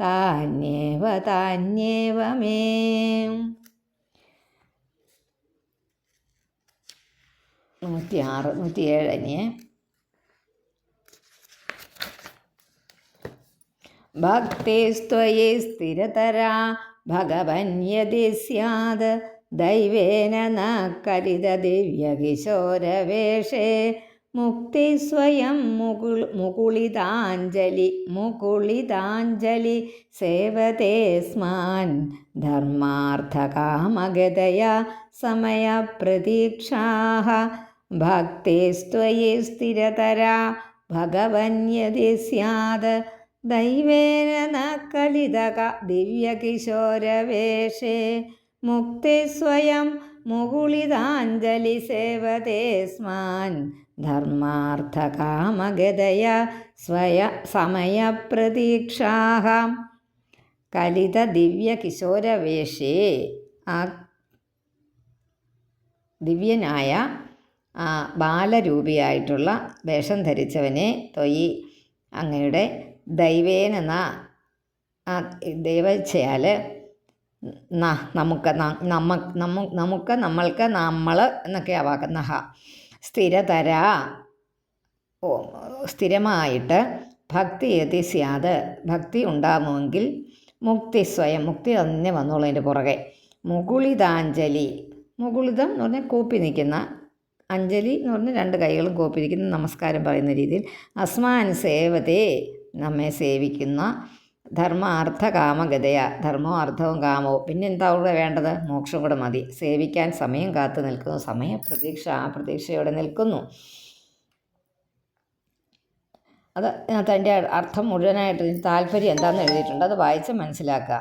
താന്യേവ താന്യേവ മേ. 106 107 ഇനിയെ. ഭക്തിസ്ത്വയി സ്ഥിരതരാ ഭഗവന്യതി സ്യാത് ദൈവേന ന കലിത ദിവ്യകിശോരവേഷേ മുക്തി സ്വയം മുകുളിതാഞ്ജലി സേവതേ സ്മാൻ ധർമാർത്ഥകാമഗതയാ സമയപ്രതീക്ഷാഃ ഭക്തിസ്ത്വയി സ്ഥിരതരാ ഭഗവന്യതി സ്യാത് ദൈവേന ന കലിതക ദിവ്യകിശോരവേഷേ മുക്തി സ്വയം മുകുളിതാഞ്ജലി സേവതേ സ്മാൻ ധർമാർത്ഥകാമഗതയാ സമയപ്രതീക്ഷാഃ. കലിത ദിവ്യകിശോരവേഷേ, ആ ദിവ്യനായ ബാലരൂപിയായിട്ടുള്ള വേഷം ധരിച്ചവനെ തൊയി അങ്ങയുടെ ദൈവേന ദൈവച്ഛയാൽ നമ്മൾക്ക് നമ്മൾക്ക് നമ്മൾ എന്നൊക്കെ വാക്കുന്ന സ്ഥിരതര സ്ഥിരമായിട്ട് ഭക്തി യതി സ്യാത് ഭക്തി ഉണ്ടാകുമെങ്കിൽ മുക്തി സ്വയം മുക്തി തന്നെ വന്നോളൂ. അതിൻ്റെ പുറകെ മുകുളിതാഞ്ജലി, മുകുളിതം എന്ന് പറഞ്ഞാൽ കൂപ്പി നിൽക്കുന്ന, അഞ്ജലി എന്ന് പറഞ്ഞാൽ 2 കൈകളും കൂപ്പി നിൽക്കുന്ന നമസ്കാരം പറയുന്ന രീതിയിൽ അസ്മാൻ സേവതേ നമ്മെ സേവിക്കുന്ന ധർമാർത്ഥ കാമഗതയ ധർമ്മവും അർത്ഥവും കാമവും പിന്നെ എന്താ അവിടെ വേണ്ടത്? മോക്ഷം കൂടെ മതി. സേവിക്കാൻ സമയം കാത്തു നിൽക്കുന്നു, സമയപ്രതീക്ഷ ആ പ്രതീക്ഷയോടെ നിൽക്കുന്നു. അത് അതിൻ്റെ അർത്ഥം മുഴുവനായിട്ട് താല്പര്യം എന്താണെന്ന് എഴുതിയിട്ടുണ്ട്, അത് വായിച്ച് മനസ്സിലാക്കുക.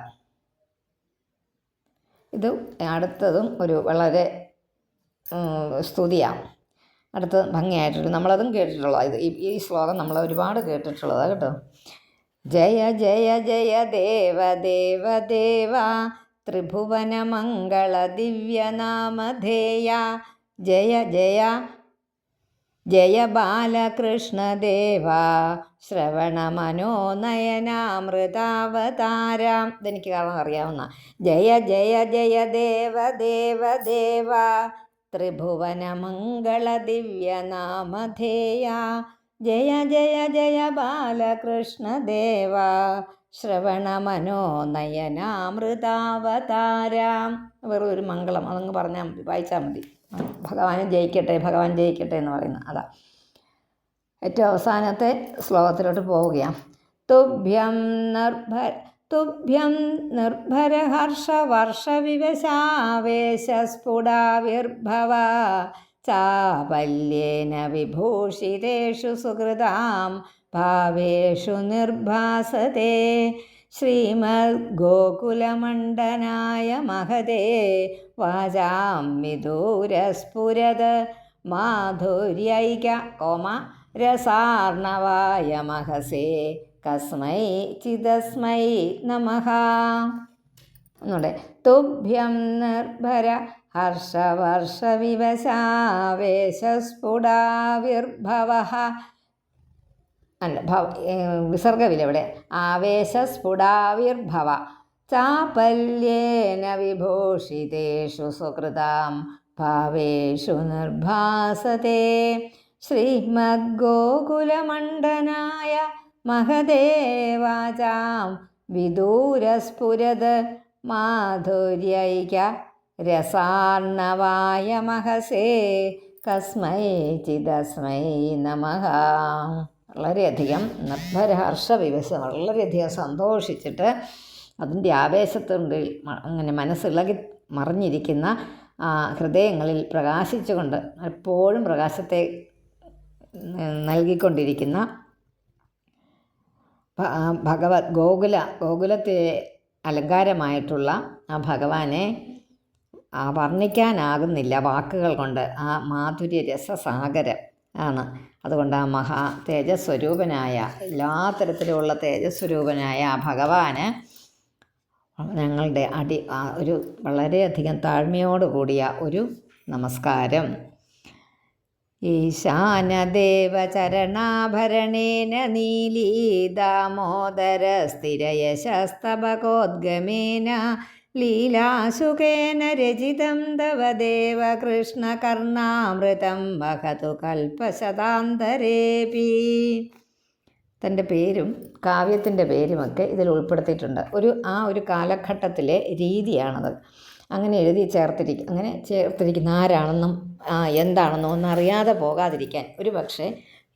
ഇത് അടുത്തതും ഒരു വളരെ സ്തുതിയാണ്. അടുത്തത് ഭംഗിയായിട്ടുണ്ട്, നമ്മളതും കേട്ടിട്ടുള്ളതാണ്. ഈ ശ്ലോകം നമ്മൾ ഒരുപാട് കേട്ടിട്ടുള്ളതാണ് കേട്ടോ. ജയ ജയ ജയ ദേവ ദേവ ദേവ ത്രിഭുവനമംഗള ദിവ്യനാമധേയ ജയ ജയ ജയ ബാലകൃഷ്ണദേവ ശ്രവണമനോനയനാമൃതാവതാരാം. ഇതെനിക്ക് കാരണം അറിയാവുന്ന. ജയ ജയ ജയ ദേവ ദേവ ദേവ ത്രിഭുവനമംഗള ദിവ്യനാമധേയ ജയ ജയ ജയ ബാലകൃഷ്ണദേവ ശ്രവണമനോനയനാമൃതാവതാരാം. വെറും ഒരു മംഗളം അതങ്ങ് പറഞ്ഞാൽ മതി, വായിച്ചാൽ മതി. ഭഗവാൻ ജയിക്കട്ടെ, ഭഗവാൻ ജയിക്കട്ടെ എന്ന് പറയുന്നത് അതാ. ഏറ്റവും അവസാനത്തെ ശ്ലോകത്തിലോട്ട് പോവുകയാണ്. തുഭ്യം നിർഭര ഹർഷവർഷവിവശാവേശസ്ഫുടാവിർഭവ ചാപല്യേന വിഭൂഷിതേഷു സുഹൃതാം ഭാവേഷു നിർഭാസത്തെ ശ്രീമദ്ഗോകുലമണ്ഡനായ മഹതേ വാചാം വിദൂരസ്ഫുരത് മാധുര്യൈക രസാർണവായ മഹസേ കസ്മൈ ചിദസ്മൈ നമഃ. ഒന്നുകൂടെ. തുഭ്യം നിർഭര ഹർഷവർഷവിവശാവേശസ്ഫുടാവിർഭവ അല്ല വിസർഗവിലെവിടെ ആവേശസ്ഫുടാവിർഭവ ചാപല്യേന വിഭൂഷിതേഷു സുകൃതാം ഭാവേഷു നിർഭാസത്തെ ശ്രീമദ്ഗോകുലമണ്ഡനായ മഹദേവാചാം വിദൂരസ്ഫുരത് മാധുര്യൈക രസാർണവായ മഹസേ കസ്മൈ ചിദസ്മൈ നമഃ. വളരെയധികം നിർഭരഹർഷവിവശം വളരെയധികം സന്തോഷിച്ചിട്ട് അതിൻ്റെ ആവേശത്തിൻ്റെ അങ്ങനെ മനസ്സിളകി മറിഞ്ഞിരിക്കുന്ന ഹൃദയങ്ങളിൽ പ്രകാശിച്ചുകൊണ്ട് എപ്പോഴും പ്രകാശത്തെ നൽകിക്കൊണ്ടിരിക്കുന്ന ഗോകുലത്തെ അലങ്കാരമായിട്ടുള്ള ആ ഭഗവാനെ വർണ്ണിക്കാനാകുന്നില്ല വാക്കുകൾ കൊണ്ട്. ആ മാധുര്യ രസസാഗരം ആണ്. അതുകൊണ്ട് ആ മഹാ തേജസ്വരൂപനായ, എല്ലാ തരത്തിലുമുള്ള തേജസ്വരൂപനായ ആ ഭഗവാന് ഞങ്ങളുടെ ഒരു വളരെയധികം താഴ്മയോട് കൂടിയ ഒരു നമസ്കാരം. ഈശാനദേവചരണാഭരണേന നീലീദാമോദര സ്ഥിരയശസ്തബകോദ്ഗമേന ലീലാശുകേന രചിതം തവ ദേവ കൃഷ്ണകർണാമൃതം വഹതു കൽപ്പശതാന്തരേപി. തൻ്റെ പേരും കാവ്യത്തിൻ്റെ പേരുമൊക്കെ ഇതിൽ ഉൾപ്പെടുത്തിയിട്ടുണ്ട്. ഒരു കാലഘട്ടത്തിലെ രീതിയാണത്. അങ്ങനെ ചേർത്തിരിക്കുന്ന ആരാണെന്നും എന്താണെന്നും ഒന്നറിയാതെ പോകാതിരിക്കാൻ. ഒരു പക്ഷേ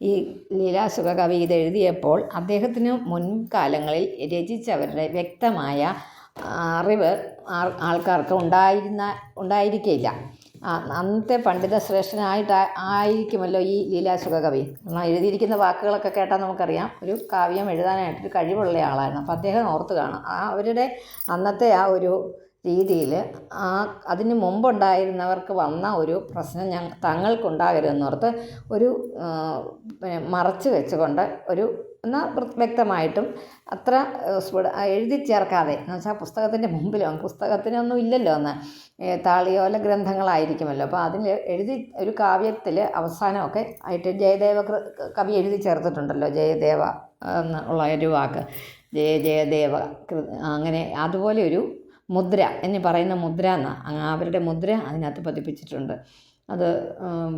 ഈ ലീലാസുഖ കവി ഇതെഴുതിയപ്പോൾ അദ്ദേഹത്തിന് മുൻകാലങ്ങളിൽ രചിച്ചവരുടെ വ്യക്തമായ അറിവ് ആൾക്കാർക്ക് ഉണ്ടായിരിക്കില്ല. അന്നത്തെ പണ്ഡിത ശ്രേഷ്ഠനായിട്ടായിരിക്കുമല്ലോ ഈ ലീലാസുഖ കവി. കാരണം എഴുതിയിരിക്കുന്ന വാക്കുകളൊക്കെ കേട്ടാൽ നമുക്കറിയാം ഒരു കാവ്യം എഴുതാനായിട്ടൊരു കഴിവുള്ള ആളായിരുന്നു. അപ്പോൾ അദ്ദേഹം ഓർത്ത് കാണാം അവരുടെ അന്നത്തെ ആ ഒരു രീതിയിൽ അതിന് മുമ്പുണ്ടായിരുന്നവർക്ക് വന്ന ഒരു പ്രശ്നം തങ്ങൾക്കുണ്ടാകരുതെന്നോർത്ത് ഒരു മറച്ചു വെച്ചുകൊണ്ട് എന്നാൽ വ്യക്തമായിട്ടും അത്ര എഴുതി ചേർക്കാതെ, എന്ന് വെച്ചാൽ പുസ്തകത്തിൻ്റെ പുസ്തകത്തിനൊന്നും ഇല്ലല്ലോ അന്ന്, താളിയോല ഗ്രന്ഥങ്ങളായിരിക്കുമല്ലോ. അപ്പോൾ അതിൽ ഒരു കാവ്യത്തിൽ അവസാനമൊക്കെ ആയിട്ട് ജയദേവ കവി എഴുതി ചേർത്തിട്ടുണ്ടല്ലോ, ജയദേവ എന്നുള്ള ഒരു വാക്ക്, ജയദേവ. അങ്ങനെ അതുപോലെ ഒരു മുദ്ര എന്ന് പറയുന്ന മുദ്ര അവരുടെ മുദ്ര അതിനകത്ത് പതിപ്പിച്ചിട്ടുണ്ട്. അത്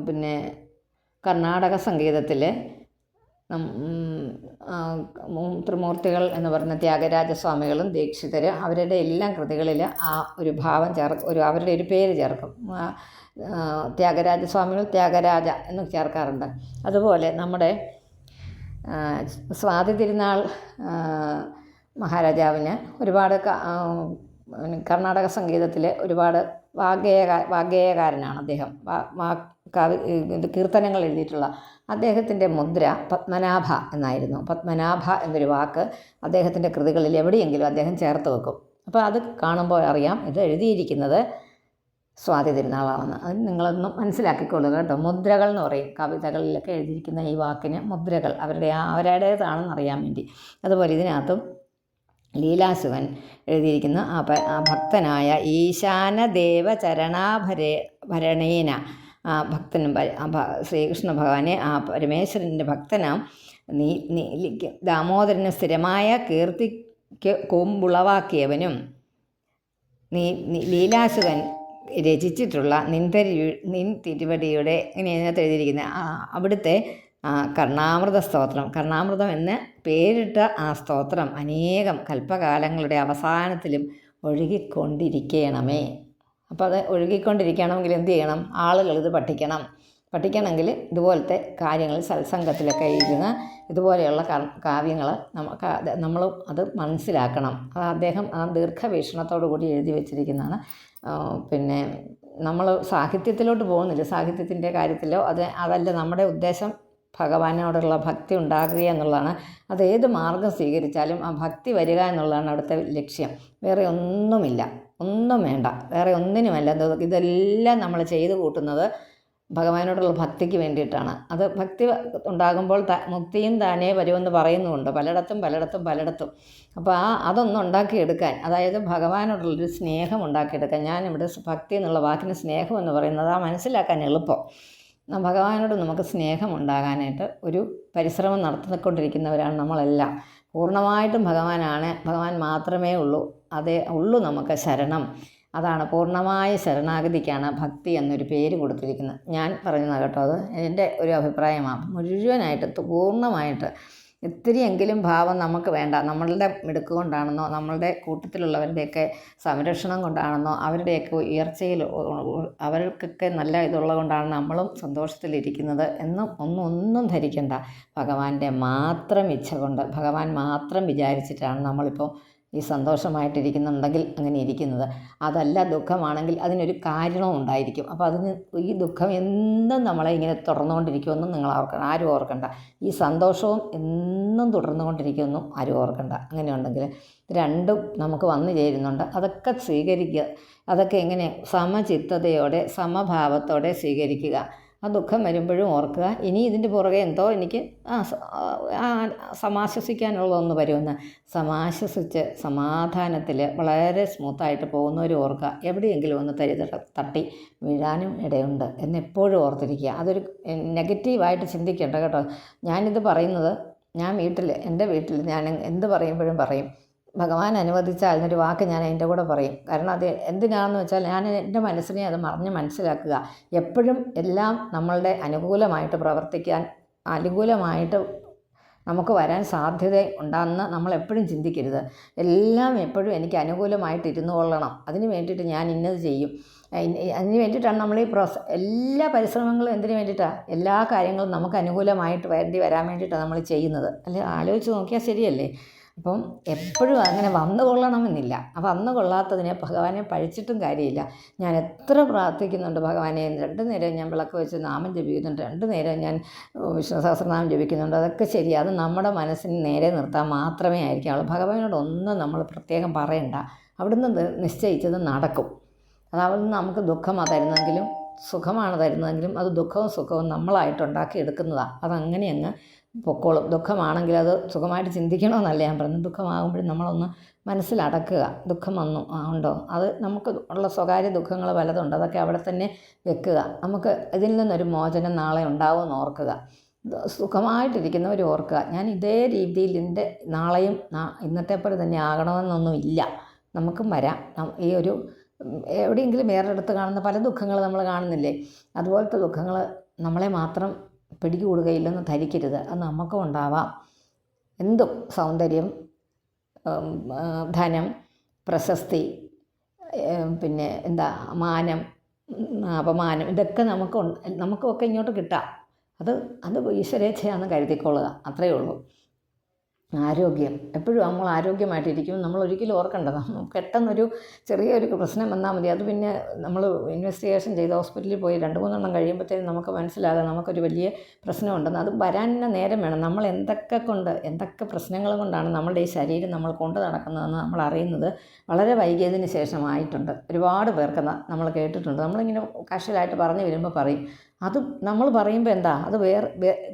പിന്നെ കർണാടക സംഗീതത്തിൽ ത്രിമൂർത്തികൾ എന്ന് പറയുന്ന ത്യാഗരാജസ്വാമികളും ദീക്ഷിതർ അവരുടെ എല്ലാം കൃതികളിൽ ആ ഒരു ഭാവം അവരുടെ ഒരു പേര് ചേർക്കും. ത്യാഗരാജസ്വാമികൾ ത്യാഗരാജ എന്ന് ചേർക്കാറുണ്ട്. അതുപോലെ നമ്മുടെ സ്വാതി തിരുനാൾ മഹാരാജാവിന് ഒരുപാട് കർണാടക സംഗീതത്തിൽ ഒരുപാട് വാഗ്ഗേയകാരനാണ് അദ്ദേഹം. കീർത്തനങ്ങൾ എഴുതിയിട്ടുള്ള അദ്ദേഹത്തിൻ്റെ മുദ്ര പത്മനാഭ എന്നായിരുന്നു. പത്മനാഭ എന്നൊരു വാക്ക് അദ്ദേഹത്തിൻ്റെ കൃതികളിൽ എവിടെയെങ്കിലും അദ്ദേഹം ചേർത്ത് വെക്കും. അപ്പോൾ അത് കാണുമ്പോൾ അറിയാം ഇത് എഴുതിയിരിക്കുന്നത് സ്വാതി തിരുനാളാണെന്ന്. അത് നിങ്ങളൊന്നും മനസ്സിലാക്കിക്കൊള്ളുക കേട്ടോ. മുദ്രകൾ എന്ന് പറയും കവിതകളിലൊക്കെ എഴുതിയിരിക്കുന്ന ഈ വാക്കിന് മുദ്രകൾ അവരുടേതാണെന്ന് അറിയാൻ വേണ്ടി. അതുപോലെ ഇതിനകത്തും ലീലാസുവൻ എഴുതിയിരിക്കുന്ന ആ ഭക്തനായ ഈശാനദേവ ചരണാഭരണേന ആ ഭക്തനും ശ്രീകൃഷ്ണ ഭഗവാനെ ആ പരമേശ്വരൻ്റെ ഭക്തനാം ദാമോദരന് സ്ഥിരമായ കീർത്തിക്ക് കൊമ്പുളവാക്കിയവനും ലീലാസുവൻ രചിച്ചിട്ടുള്ള നിൻ തിരുവടിയുടെ ഇങ്ങനെയാണ് എഴുതിയിരിക്കുന്നത്. അവിടുത്തെ കർണാമൃത സ്തോത്രം, കർണാമൃതം എന്ന് പേരിട്ട ആ സ്തോത്രം അനേകം കൽപ്പകാലങ്ങളുടെ അവസാനത്തിലും ഒഴുകിക്കൊണ്ടിരിക്കണമേ. അപ്പോൾ അത് ഒഴുകിക്കൊണ്ടിരിക്കണമെങ്കിൽ എന്ത് ചെയ്യണം? ആളുകൾ ഇത് പഠിക്കണമെങ്കിൽ ഇതുപോലത്തെ കാര്യങ്ങൾ സത്സംഗത്തിലൊക്കെ ഇരുന്ന് ഇതുപോലെയുള്ള കാവ്യങ്ങൾ നമ്മൾ അത് മനസ്സിലാക്കണം. അത് അദ്ദേഹം ആ ദീർഘവീക്ഷണത്തോടു കൂടി എഴുതി വച്ചിരിക്കുന്നതാണ്. പിന്നെ നമ്മൾ സാഹിത്യത്തിലോട്ട് പോകുന്നില്ല, സാഹിത്യത്തിൻ്റെ കാര്യത്തിലോ അതല്ല നമ്മുടെ ഉദ്ദേശം ഭഗവാനോടുള്ള ഭക്തി ഉണ്ടാകുക എന്നുള്ളതാണ്. അത് ഏത് മാർഗം സ്വീകരിച്ചാലും ആ ഭക്തി വരിക എന്നുള്ളതാണ് അവിടുത്തെ ലക്ഷ്യം. വേറെ ഒന്നുമില്ല, ഒന്നും വേണ്ട, വേറെ ഒന്നിനുമല്ല. ഇതെല്ലാം നമ്മൾ ചെയ്തു കൂട്ടുന്നത് ഭഗവാനോടുള്ള ഭക്തിക്ക് വേണ്ടിയിട്ടാണ്. അത് ഭക്തി ഉണ്ടാകുമ്പോൾ മുക്തിയും താനേ വരുമെന്ന് പറയുന്നുമുണ്ട് പലയിടത്തും. അപ്പോൾ അതൊന്നും ഉണ്ടാക്കിയെടുക്കാൻ, അതായത് ഭഗവാനോടുള്ളൊരു സ്നേഹം ഉണ്ടാക്കിയെടുക്കാൻ, ഞാനിവിടെ ഭക്തി എന്നുള്ള വാക്കിന് സ്നേഹം എന്ന് പറയുന്നത് മനസ്സിലാക്കാൻ എളുപ്പം. ഭഗവാനോട് നമുക്ക് സ്നേഹം ഉണ്ടാകാനായിട്ട് ഒരു പരിശ്രമം നടത്തിക്കൊണ്ടിരിക്കുന്നവരാണ് നമ്മളെല്ലാം. പൂർണ്ണമായിട്ടും ഭഗവാൻ മാത്രമേ ഉള്ളൂ. അതേ ഉള്ളൂ നമുക്ക് ശരണം. അതാണ് പൂർണ്ണമായ ശരണാഗതിക്കാണ് ഭക്തി എന്നൊരു പേര് കൊടുത്തിരിക്കുന്നത്. ഞാൻ പറഞ്ഞതാണ് കേട്ടോ, അത് എൻ്റെ ഒരു അഭിപ്രായമാണ്. മുഴുവനായിട്ട് പൂർണ്ണമായിട്ട് ഇത്തിരിയെങ്കിലും ഭാവം നമുക്ക് വേണ്ട. നമ്മളുടെ മിടുക്ക് കൊണ്ടാണെന്നോ നമ്മളുടെ കൂട്ടത്തിലുള്ളവരുടെയൊക്കെ സംരക്ഷണം കൊണ്ടാണെന്നോ അവരുടെയൊക്കെ ഉയർച്ചയിൽ അവർക്കൊക്കെ നല്ല ഇതുള്ളത് കൊണ്ടാണ് നമ്മളും സന്തോഷത്തിലിരിക്കുന്നത് എന്നും ഒന്നും ധരിക്കണ്ട. ഭഗവാന്റെ മാത്രം ഇച്ഛ കൊണ്ട്, ഭഗവാൻ മാത്രം വിചാരിച്ചിട്ടാണ് നമ്മളിപ്പോൾ ഈ സന്തോഷമായിട്ടിരിക്കുന്നുണ്ടെങ്കിൽ അങ്ങനെ ഇരിക്കുന്നത്. അതല്ല ദുഃഖമാണെങ്കിൽ അതിനൊരു കാരണവും ഉണ്ടായിരിക്കും. അപ്പോൾ അതിന് ഈ ദുഃഖം എന്നും നമ്മളെ ഇങ്ങനെ തുടർന്നുകൊണ്ടിരിക്കുമെന്നും നിങ്ങൾ ആരും ഓർക്കണ്ട. ഈ സന്തോഷവും എന്നും തുടർന്നുകൊണ്ടിരിക്കുമെന്നും ആരും ഓർക്കണ്ട. അങ്ങനെ ഉണ്ടെങ്കിൽ രണ്ടും നമുക്ക് വന്നു ചേരുന്നുണ്ട്. അതൊക്കെ സ്വീകരിക്കുക. അതൊക്കെ എങ്ങനെ സമചിത്തതയോടെ സമഭാവത്തോടെ സ്വീകരിക്കുക. ആ ദുഃഖം വരുമ്പോഴും ഓർക്കുക, ഇനി ഇതിൻ്റെ പുറകെ എന്തോ എനിക്ക് സമാശ്വസിക്കാനുള്ളതൊന്ന് വരുമെന്ന്. സമാശ്വസിച്ച് സമാധാനത്തിൽ വളരെ സ്മൂത്തായിട്ട് പോകുന്നവർ ഓർക്കുക, എവിടെയെങ്കിലും ഒന്ന് തട്ടി വീഴാനും ഇടയുണ്ട് എന്നെപ്പോഴും ഓർത്തിരിക്കുക. അതൊരു നെഗറ്റീവായിട്ട് ചിന്തിക്കേണ്ട കേട്ടോ. ഞാനിത് പറയുന്നത് എൻ്റെ വീട്ടിൽ ഞാൻ എന്ത് പറയുമ്പോഴും പറയും, ഭഗവാൻ അനുവദിച്ചാൽ അതിനൊരു വാക്ക് ഞാൻ അതിൻ്റെ കൂടെ പറയും. കാരണം അത് എന്തിനാണെന്ന് വെച്ചാൽ ഞാൻ എൻ്റെ മനസ്സിനെ അത് മനസ്സിലാക്കുക. എപ്പോഴും എല്ലാം നമ്മളുടെ അനുകൂലമായിട്ട് പ്രവർത്തിക്കാൻ, അനുകൂലമായിട്ട് നമുക്ക് വരാൻ സാധ്യത ഉണ്ടാകുന്ന നമ്മളെപ്പോഴും ചിന്തിക്കരുത്. എല്ലാം എപ്പോഴും എനിക്ക് അനുകൂലമായിട്ട് ഇരുന്നു കൊള്ളണം, അതിന് വേണ്ടിയിട്ട് ഞാൻ ഇന്നത് ചെയ്യും. അതിന് വേണ്ടിയിട്ടാണ് നമ്മൾ എല്ലാ പരിശ്രമങ്ങളും എന്തിനു വേണ്ടിയിട്ടാണ്? എല്ലാ കാര്യങ്ങളും നമുക്ക് അനുകൂലമായിട്ട് വരാൻ വേണ്ടിയിട്ടാണ് നമ്മൾ ചെയ്യുന്നത്. അല്ലെ, ആലോചിച്ച് നോക്കിയാൽ ശരിയല്ലേ? അപ്പം എപ്പോഴും അങ്ങനെ വന്നു കൊള്ളണമെന്നില്ല. അപ്പം വന്നു കൊള്ളാത്തതിനെ ഭഗവാനെ പഴിച്ചിട്ടും കാര്യമില്ല. ഞാൻ എത്ര പ്രാർത്ഥിക്കുന്നുണ്ട് ഭഗവാനെ, 2 നേരം ഞാൻ വിളക്ക് വെച്ച് നാമം ജപിക്കുന്നുണ്ട്, 2 നേരം ഞാൻ വിഷ്ണു സഹസ്രനാമം ജപിക്കുന്നുണ്ട്. അതൊക്കെ ശരി, അത് നമ്മുടെ മനസ്സിന് നേരെ നിർത്താൻ മാത്രമേ ആയിരിക്കുള്ളൂ. ഭഗവാനോടൊന്നും നമ്മൾ പ്രത്യേകം പറയണ്ട. അവിടുന്ന് നിശ്ചയിച്ചത് നടക്കും. അതാവുന്ന നമുക്ക് ദുഃഖമാണ് തരുന്നതെങ്കിലും സുഖമാണ് തരുന്നതെങ്കിലും അത് ദുഃഖവും സുഖവും നമ്മളായിട്ടുണ്ടാക്കി എടുക്കുന്നതാണ്. അതങ്ങനെ അങ്ങ് പൊക്കോളും. ദുഃഖമാണെങ്കിൽ അത് സുഖമായിട്ട് ചിന്തിക്കണമെന്നല്ല ഞാൻ പറയുന്നത്. ദുഃഖമാകുമ്പോഴും നമ്മളൊന്ന് മനസ്സിലടക്കുക. ദുഃഖം വന്നു ഉണ്ടോ, അത് നമുക്ക് ഉള്ള സ്വകാര്യ ദുഃഖങ്ങൾ പലതുണ്ട്, അതൊക്കെ അവിടെ തന്നെ വെക്കുക. നമുക്ക് ഇതിൽ നിന്നൊരു മോചനം നാളെ ഉണ്ടാവുമെന്ന് ഓർക്കുക. സുഖമായിട്ടിരിക്കുന്നവർ ഓർക്കുക, ഞാൻ ഇതേ രീതിയിൽ എൻ്റെ നാളെയും ഇന്നത്തെ പോലെ തന്നെ ആകണമെന്നൊന്നും ഇല്ല. നമുക്കും വരാം. ഈ ഒരു എവിടെയെങ്കിലും വേറൊരിടത്ത് കാണുന്ന പല ദുഃഖങ്ങൾ നമ്മൾ കാണുന്നില്ലേ, അതുപോലത്തെ ദുഃഖങ്ങൾ നമ്മളെ മാത്രം പിടികൂടുകയില്ലെന്ന് ധരിക്കരുത്. അത് നമുക്കും ഉണ്ടാവാം. എന്തും സൗന്ദര്യം, ധനം, പ്രശസ്തി, പിന്നെ മാനം, അപമാനം, ഇതൊക്കെ നമുക്കൊക്കെ ഇങ്ങോട്ട് കിട്ടാം. അത് ഈശ്വരേച്ഛയാണെന്ന് കരുതിക്കൊള്ളുക, അത്രയേ ഉള്ളൂ. ആരോഗ്യം എപ്പോഴും നമ്മൾ ആരോഗ്യമായിട്ടിരിക്കും. നമ്മൾ ഒരിക്കലും ഓർക്കേണ്ടത് പെട്ടെന്നൊരു ചെറിയൊരു പ്രശ്നം വന്നാൽ മതി, അത് പിന്നെ നമ്മൾ ഇൻവെസ്റ്റിഗേഷൻ ചെയ്ത് ഹോസ്പിറ്റലിൽ പോയി 2-3 എണ്ണം കഴിയുമ്പോഴത്തേനും നമുക്ക് മനസ്സിലാകാം നമുക്കൊരു വലിയ പ്രശ്നമുണ്ടെന്ന്. അത് വരാൻ തന്നെ നേരം വേണം. നമ്മൾ എന്തൊക്കെ പ്രശ്നങ്ങൾ കൊണ്ടാണ് നമ്മളുടെ ഈ ശരീരം നമ്മൾ കൊണ്ട് നടക്കുന്നതെന്ന് നമ്മൾ അറിയുന്നത് വളരെ വൈകിയതിന് ശേഷമായിട്ടുണ്ട്. ഒരുപാട് പേർക്ക് നമ്മൾ കേട്ടിട്ടുണ്ട്. നമ്മളിങ്ങനെ കാഷ്വലായിട്ട് പറഞ്ഞു വരുമ്പോൾ പറയും, അത് നമ്മൾ പറയുമ്പോൾ എന്താ, അത്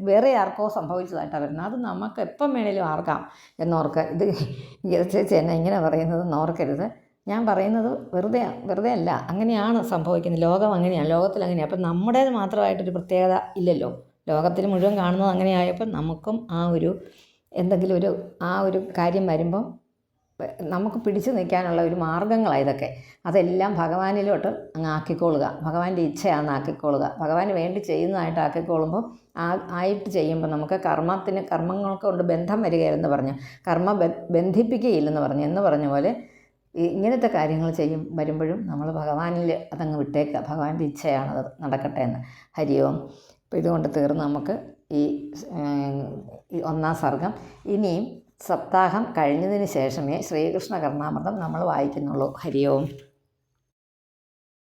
വേറെ ആർക്കോ സംഭവിച്ചതായിട്ടാണ് വരുന്നത്. അത് നമുക്ക് എപ്പം വേണേലും ആർക്കാം എന്നോർക്കുക. ഇത് ചേച്ചി എന്നെ ഇങ്ങനെ പറയുന്നതെന്ന് ഓർക്കരുത്. ഞാൻ പറയുന്നത് വെറുതെ അല്ല, അങ്ങനെയാണ് സംഭവിക്കുന്നത്. ലോകം അങ്ങനെയാണ്, ലോകത്തിൽ അങ്ങനെയാണ്. അപ്പം നമ്മുടേത് മാത്രമായിട്ടൊരു പ്രത്യേകത ഇല്ലല്ലോ. ലോകത്തിൽ മുഴുവൻ കാണുന്നത് അങ്ങനെയായപ്പോൾ നമുക്കും എന്തെങ്കിലും ഒരു കാര്യം വരുമ്പം നമുക്ക് പിടിച്ചു നിൽക്കാനുള്ള ഒരു മാർഗ്ഗങ്ങളാണ് ഇതൊക്കെ. അതെല്ലാം ഭഗവാനിലോട്ട് അങ്ങ് ആക്കിക്കൊള്ളുക. ഭഗവാന്റെ ഇച്ഛയാണെന്ന് ആക്കിക്കൊള്ളുക. ഭഗവാന് വേണ്ടി ചെയ്യുന്നതായിട്ട് ആക്കിക്കൊള്ളുമ്പോൾ ആയിട്ട് ചെയ്യുമ്പോൾ നമുക്ക് കർമ്മങ്ങൾ കൊണ്ട് ബന്ധം വരികയില്ലെന്ന് പറഞ്ഞു, ബന്ധിപ്പിക്കുകയില്ലെന്ന് പറഞ്ഞ പോലെ ഇങ്ങനത്തെ കാര്യങ്ങൾ വരുമ്പോഴും നമ്മൾ ഭഗവാനിൽ അതങ്ങ് വിട്ടേക്കുക. ഭഗവാന്റെ ഇച്ഛയാണത് നടക്കട്ടെ എന്ന്. ഹരി ഓം. അപ്പോൾ ഇതുകൊണ്ട് തീർന്ന് നമുക്ക് ഈ 1-ാം സർഗം. ഇനിയും സപ്താഹം കഴിഞ്ഞതിന് ശേഷമേ ശ്രീകൃഷ്ണ കർണാമൃതം നമ്മൾ വായിക്കുന്നുള്ളൂ. ഹരി ഓം.